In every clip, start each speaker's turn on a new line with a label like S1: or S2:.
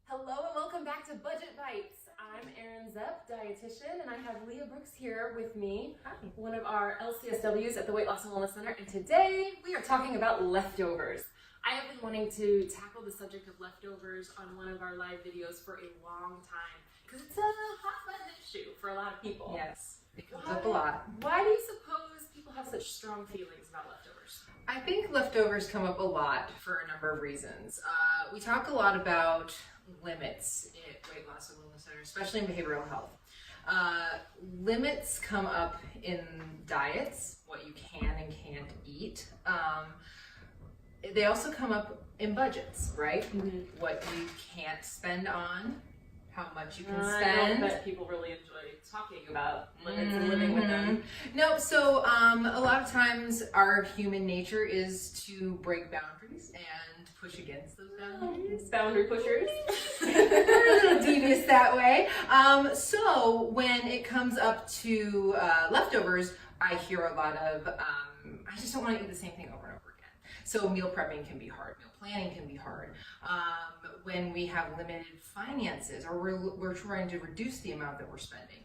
S1: Hello and welcome back to Budget Bites. I'm Erin Zepp, dietitian, and I have Leah Brooks here with me,
S2: Hi.
S1: one of our LCSWs at the Weight Loss and Wellness Center, and today we are talking about leftovers. I have been wanting to tackle the subject of leftovers on one of our live videos for a long time because it's a hot button issue for a lot of people.
S2: Yes, it comes up a lot.
S1: Why do you suppose people have such strong feelings about leftovers?
S2: I think leftovers come up a lot for a number of reasons. We talk a lot about limits at Weight Loss and Wellness Center, especially in behavioral health. Limits come up in diets, what you can and can't eat. They also come up in budgets, right?
S1: Mm-hmm.
S2: What you can't spend on, how much you can
S1: I
S2: spend.
S1: know that people really enjoy talking about limits and living with them.
S2: No, so a lot of times our human nature is to break boundaries and push against those boundaries.
S1: Boundary pushers.
S2: We're a little devious that way. So when it comes up to leftovers, I hear a lot of, I just don't want to eat the same thing over and over again. So meal prepping can be hard. Meal planning can be hard. When we have limited finances or we're trying to reduce the amount that we're spending,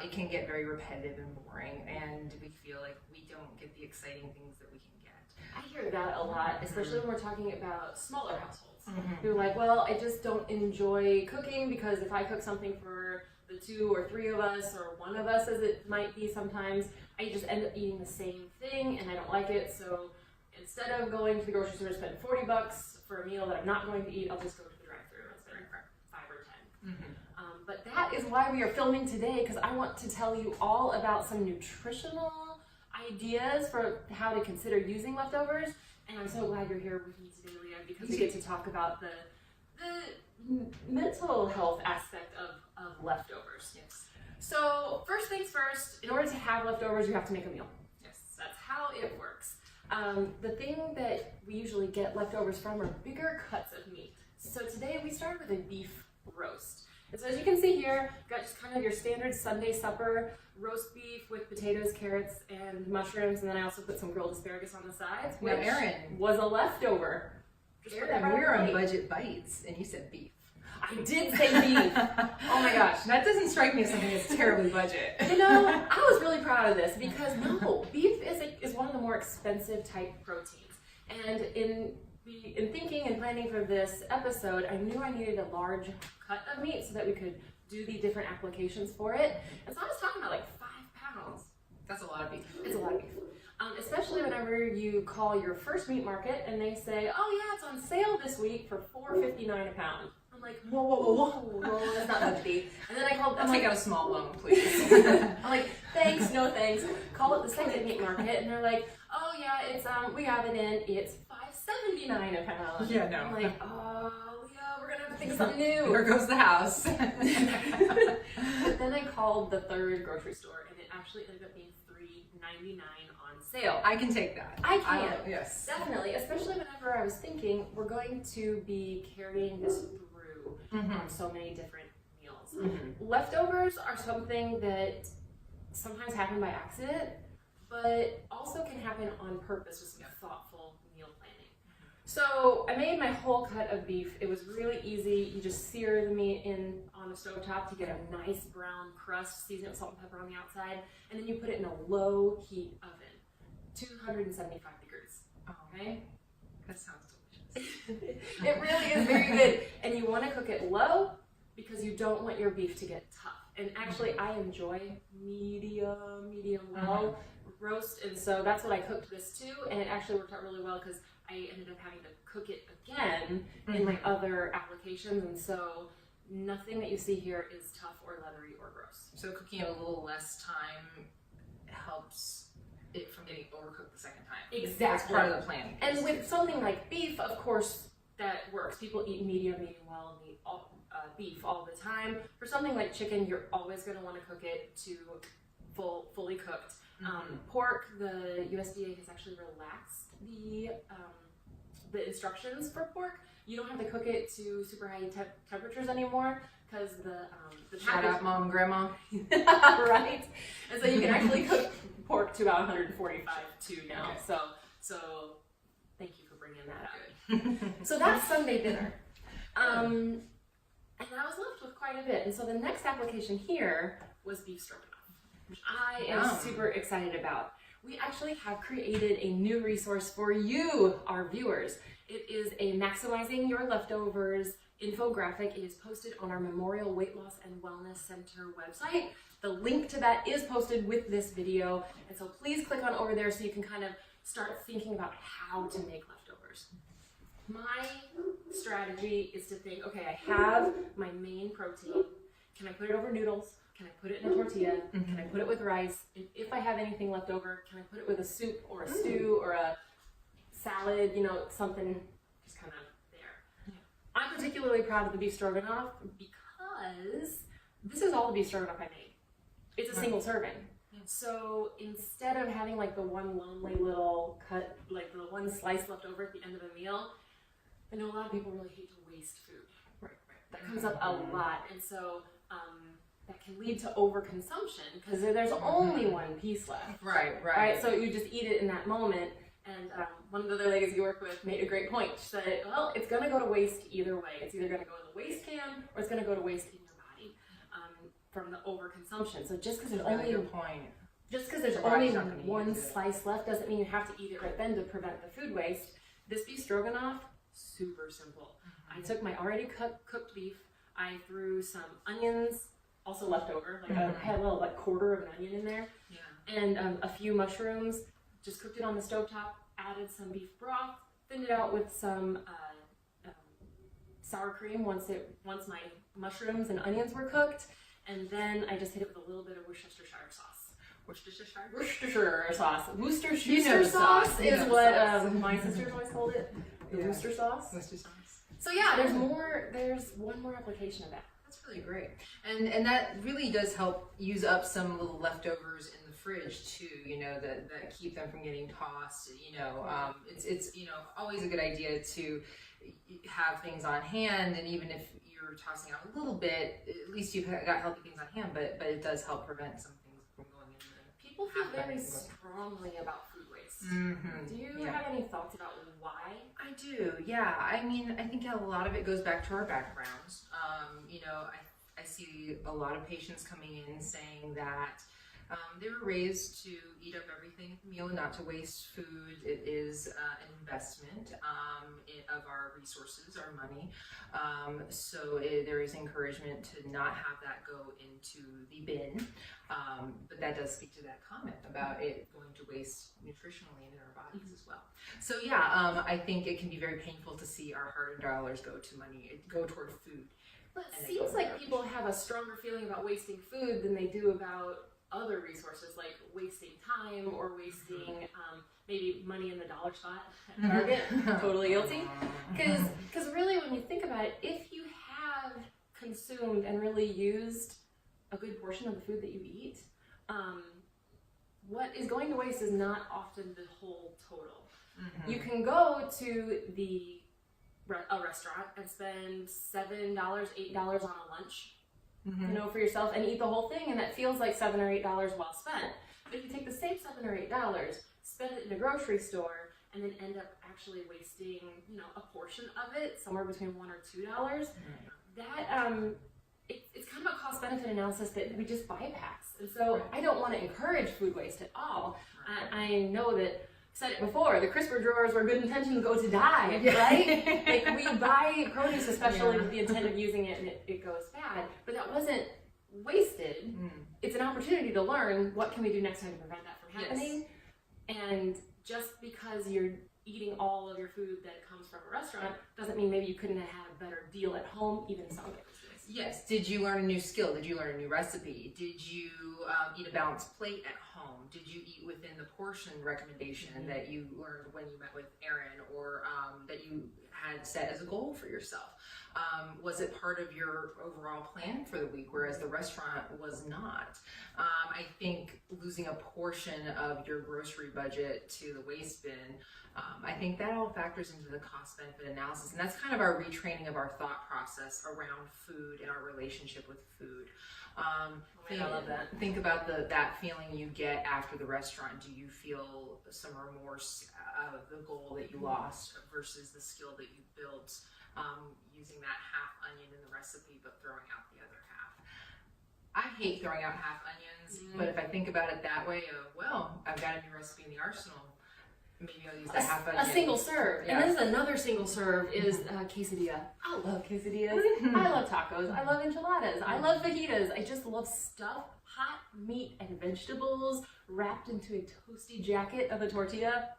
S2: it can get very repetitive and boring, and we feel like we don't get the exciting things that we can get.
S1: I hear that a lot, especially when we're talking about smaller households.
S2: Mm-hmm.
S1: Who are like, well, I just don't enjoy cooking because if I cook something for the 2 or 3 of us, or one of us as it might be sometimes, I just end up eating the same thing and I don't like it. So instead of going to the grocery store to spend $40 for a meal that I'm not going to eat, I'll just go to the drive-thru and spend 5 or 10.
S2: Mm-hmm.
S1: But that is why we are filming today, because I want to tell you all about some nutritional ideas for how to consider using leftovers. And I'm so glad you're here with me today, Leah, because we get to talk about the mental health aspect of leftovers.
S2: Yes.
S1: So first things first, in order to have leftovers, you have to make a meal.
S2: Yes.
S1: That's how it works. The thing that we usually get leftovers from are bigger cuts of meat. So today we started with a beef roast. And so as you can see here, you've got just kind of your standard Sunday supper, roast beef with potatoes, carrots, and mushrooms, and then I also put some grilled asparagus on the sides,
S2: Now,
S1: which
S2: Erin.
S1: was a leftover. Just put that
S2: Erin,
S1: on
S2: we're on
S1: plate.
S2: Budget Bites, and you said beef.
S1: I did say beef. Oh my gosh.
S2: That doesn't strike me as something that's terribly budget.
S1: You know, I was really proud of this because no, beef is one of the more expensive type proteins. And in thinking and planning for this episode, I knew I needed a large cut of meat so that we could do the different applications for it. And so I was talking about like 5 pounds.
S2: That's a lot of beef.
S1: It's a lot of beef. Especially whenever you call your first meat market and they say, oh yeah, it's on sale this week for $4.59 a pound. I'm like, whoa, no, that's not much beef. And then I called,
S2: I'll take out a small loan, please.
S1: I'm like, thanks, no thanks. Call it the second meat market, and they're like, oh yeah, it's we have it in. It's $5.79 a pound.
S2: Yeah, no.
S1: I'm like, oh yeah, we're gonna have to think of something new.
S2: There goes the house.
S1: But then I called the third grocery store, and it actually ended up being $3.99 on sale.
S2: I can take that.
S1: I can.
S2: Yes.
S1: Definitely, especially whenever I was thinking we're going to be carrying this through so many different meals.
S2: Mm-hmm.
S1: Leftovers are something that sometimes happen by accident, but also can happen on purpose with some thoughtful meal planning. So I made my whole cut of beef. It was really easy. You just sear the meat in on the stovetop to get a nice brown crust, season it with salt and pepper on the outside, and then you put it in a low heat oven, 275 degrees. Okay?
S2: That sounds delicious.
S1: It really is very good. And you want to cook it low because you don't want your beef to get tough. And actually, I enjoy medium well roast, and so that's what I cooked this to, and it actually worked out really well because I ended up having to cook it again in my other applications, and so nothing that you see here is tough or leathery or gross.
S2: So cooking it a little less time helps it from getting overcooked the second time.
S1: Exactly.
S2: That's part of the planning.
S1: And with something like beef, of course, that works. People eat medium well, beef all the time. For something like chicken, you're always going to want to cook it to fully cooked. Pork, the USDA has actually relaxed the instructions for pork. You don't have to cook it to super high temperatures anymore because the
S2: Shout out mom and grandma.
S1: right? And so you can actually cook pork to about 145 too now.
S2: Okay.
S1: So thank you for bringing that up. So that's Sunday dinner. quite a bit. And so the next application here was beef stroganoff, which I am
S2: Yum.
S1: super excited about. We actually have created a new resource for you, our viewers. It is a Maximizing Your Leftovers infographic. It is posted on our Memorial Weight Loss and Wellness Center website. The link to that is posted with this video. And so please click on over there so you can kind of start thinking about how to make leftovers. My strategy is to think, okay, I have my main protein. Can I put it over noodles? Can I put it in a tortilla? Can I put it with rice? And if I have anything left over, can I put it with a soup or a stew or a salad, you know, something just kind of there. I'm particularly proud of the beef stroganoff because this is all the beef stroganoff I made. It's a single serving. So instead of having like the one lonely little cut, like the one slice left over at the end of a meal, I know a lot of people really hate to waste food.
S2: Right.
S1: That comes up a lot, and so that can lead to overconsumption because there's only one piece left.
S2: Right.
S1: So you just eat it in that moment. And one of the other ladies you work with made a great point. She said, well, it's going to go to waste either way. It's either going to go in the waste can or it's going to go to waste in your body from the overconsumption. So just because there's only
S2: good point.
S1: Just because there's
S2: Your body's
S1: only
S2: not gonna
S1: one
S2: use it.
S1: slice left doesn't mean you have to eat it right then to prevent the food waste. This beef stroganoff, super simple. I took my already cooked beef. I threw some onions, also left over. Like I had a little like quarter of an onion in there, and a few mushrooms. Just cooked it on the stovetop. Added some beef broth. Thinned it out with some sour cream once my mushrooms and onions were cooked, and then I just hit it with a little bit of Worcestershire sauce. Worcestershire sauce. Worcestershire sauce is what my sisters always called it. The Worcester sauce. So yeah, there's one more application of that.
S2: That's really great, and that really does help use up some little leftovers in the fridge too. You know that keep them from getting tossed. You know, it's you know always a good idea to have things on hand, and even if you're tossing out a little bit, at least you've got healthy things on hand. But it does help prevent some things from going in.
S1: People feel very strongly about food waste. Do you have any thoughts about why?
S2: I do, yeah. I mean, I think a lot of it goes back to our backgrounds. You know, I see a lot of patients coming in saying that they were raised to eat up everything at the meal and not to waste food. It is an investment of our resources, our money. So there is encouragement to not have that go into the bin. But that does speak to that comment about it going to waste nutritionally in our bodies as well. So yeah, I think it can be very painful to see our hard-earned dollars go toward food.
S1: Well, it seems like people have a stronger feeling about wasting food than they do about other resources, like wasting time or wasting maybe money in the dollar spot at Target. Totally guilty. Because really, when you think about it, if you have consumed and really used a good portion of the food that you eat, what is going to waste is not often the whole total. You can go to a restaurant and spend $7, $8 on a lunch, you know, for yourself, and eat the whole thing, and that feels like $7 or $8 well spent. But if you take the same $7 or $8, spend it in a grocery store, and then end up actually wasting, you know, a portion of it, somewhere between $1 or $2, that it's kind of a cost-benefit analysis that we just bypass. And so I don't want to encourage food waste at all. I know that, said it before, the crisper drawers where good intentions go to die, right? Like we buy produce especially with the intent of using it and it goes bad, but that wasn't wasted. It's an opportunity to learn what can we do next time to prevent that from happening. And just because you're eating all of your food that comes from a restaurant doesn't mean maybe you couldn't have had a better deal at home, even some cases.
S2: Yes. Did you learn a new skill? Did you learn a new recipe? Did you eat a balanced plate at home? Did you eat within the portion recommendation that you learned when you met with Erin, or that you had set as a goal for yourself? Was it part of your overall plan for the week, whereas the restaurant was not? I think losing a portion of your grocery budget to the waste bin, I think that all factors into the cost-benefit analysis, and that's kind of our retraining of our thought process around food and our relationship with food.
S1: I love that.
S2: Think about that feeling you get after the restaurant. Do you feel some remorse of the goal that you lost versus the skill that you built using that half onion in the recipe but throwing out the other I hate throwing out half onions, but if I think about it that way, well, I've got a new recipe in the arsenal. Maybe I'll use the half onion.
S1: A single serve.
S2: Yeah.
S1: And this is another single serve is quesadilla. I love quesadillas. I love tacos. I love enchiladas. I love fajitas. I just love stuffed hot meat and vegetables wrapped into a toasty jacket of a tortilla.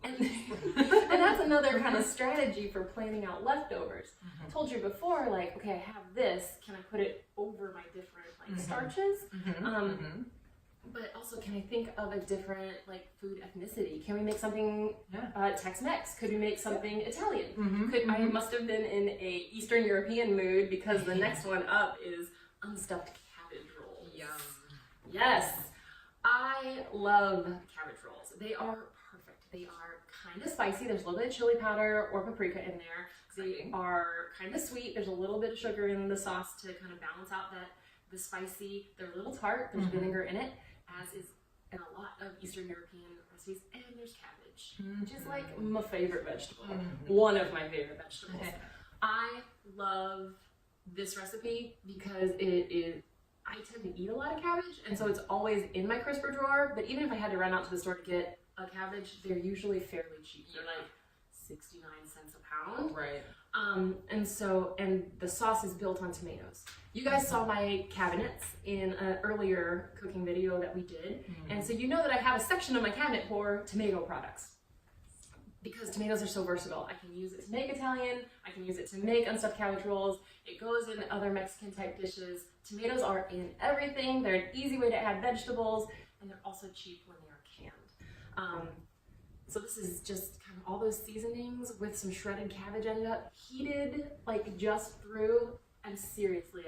S1: And that's another kind of strategy for planning out leftovers. I told you before, like, okay, I have this. Can I put it over my different like starches? But also, can I think of a different like food ethnicity? Can we make something Tex-Mex? Could we make something Italian? I must have been in a Eastern European mood because the next one up is unstuffed cabbage rolls.
S2: Yum.
S1: Yes, I love cabbage rolls. They are perfect. They are kind of spicy. There's a little bit of chili powder or paprika in there. They are kind of sweet. There's a little bit of sugar in the sauce to kind of balance out the spicy. They're a little tart. There's vinegar in it, as is in a lot of Eastern European recipes. And there's cabbage, which is like my favorite vegetable. One of my favorite vegetables. I love this recipe because I tend to eat a lot of cabbage, and so it's always in my crisper drawer. But even if I had to run out to the store to get a cabbage, they're usually fairly cheap. They're like 69 cents a pound.
S2: Right.
S1: And the sauce is built on tomatoes. You guys saw my cabinets in an earlier cooking video that we did. And so you know that I have a section of my cabinet for tomato products. Because tomatoes are so versatile. I can use it to make Italian, I can use it to make unstuffed cabbage rolls, it goes in other Mexican type dishes. Tomatoes are in everything, they're an easy way to add vegetables, and they're also cheap when they are canned. So this is just kind of all those seasonings with some shredded cabbage ended up heated like just through. And seriously,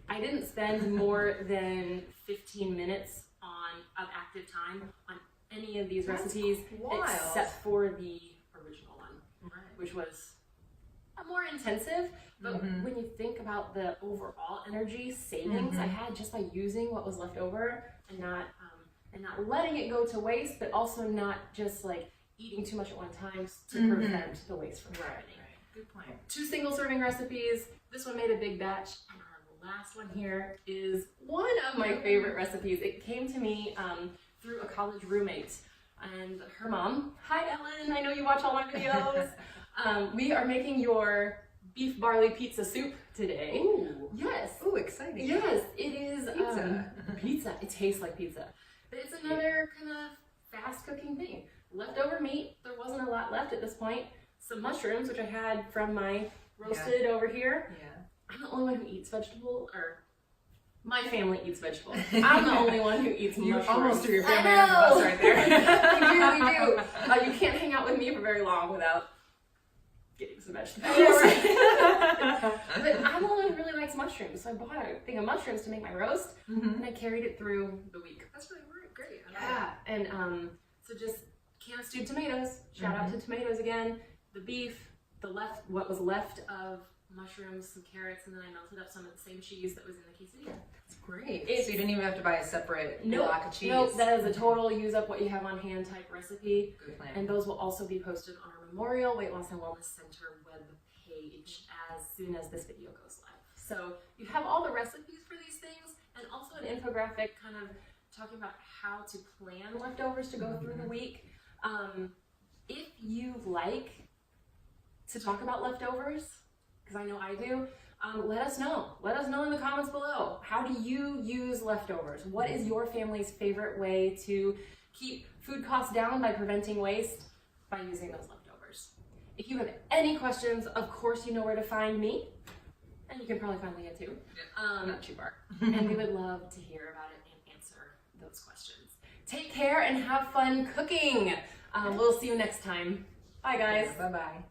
S1: I didn't spend more than 15 minutes of active time on any of these recipes except for the original one, which was more intensive. But when you think about the overall energy savings I had just by using what was left over and not letting it go to waste, but also not just like eating too much at one time to prevent the waste from happening.
S2: Good point.
S1: 2 single serving recipes. This one made a big batch, and our last one here is one of my favorite recipes. It came to me through a college roommate and her mom. Hi Ellen, I know you watch all my videos. We are making your beef barley pizza soup today.
S2: Ooh.
S1: Yes.
S2: Ooh, exciting.
S1: Yes, it is
S2: Pizza.
S1: Pizza. It tastes like pizza. But it's another kind of fast cooking thing. Leftover meat, there wasn't a lot left at this point. Some mushrooms, which I had from my roasted over here.
S2: Yeah.
S1: I'm the only one who eats vegetables, or my family eats vegetables. I'm the only one who eats mushrooms.
S2: You almost threw your family under the bus right there.
S1: You really do. You can't hang out with me for very long without getting some vegetables. But I'm the only one who really likes mushrooms, so I bought a thing of mushrooms to make my roast, and I carried it through the week.
S2: That's really great.
S1: Yeah, and so just can of stewed tomatoes. Shout out to tomatoes again. The beef, what was left of mushrooms, some carrots, and then I melted up some of the same cheese that was in the quesadilla.
S2: That's great. So you didn't even have to buy a separate block of cheese.
S1: Nope, that is a total use up what you have on hand type recipe.
S2: Good plan.
S1: And those will also be posted on our Memorial Weight Loss and Wellness Center web page as soon as this video goes live. So you have all the recipes for these things and also an infographic kind of talking about how to plan leftovers to go through the week. If you like to talk about leftovers, because I know I do, let us know. Let us know in the comments below. How do you use leftovers? What is your family's favorite way to keep food costs down by preventing waste by using those leftovers? If you have any questions, of course you know where to find me. And you can probably find Leah too.
S2: Not too far.
S1: And we would love to hear about it and answer those questions. Take care and have fun cooking. We'll see you next time. Bye guys.
S2: Bye-bye.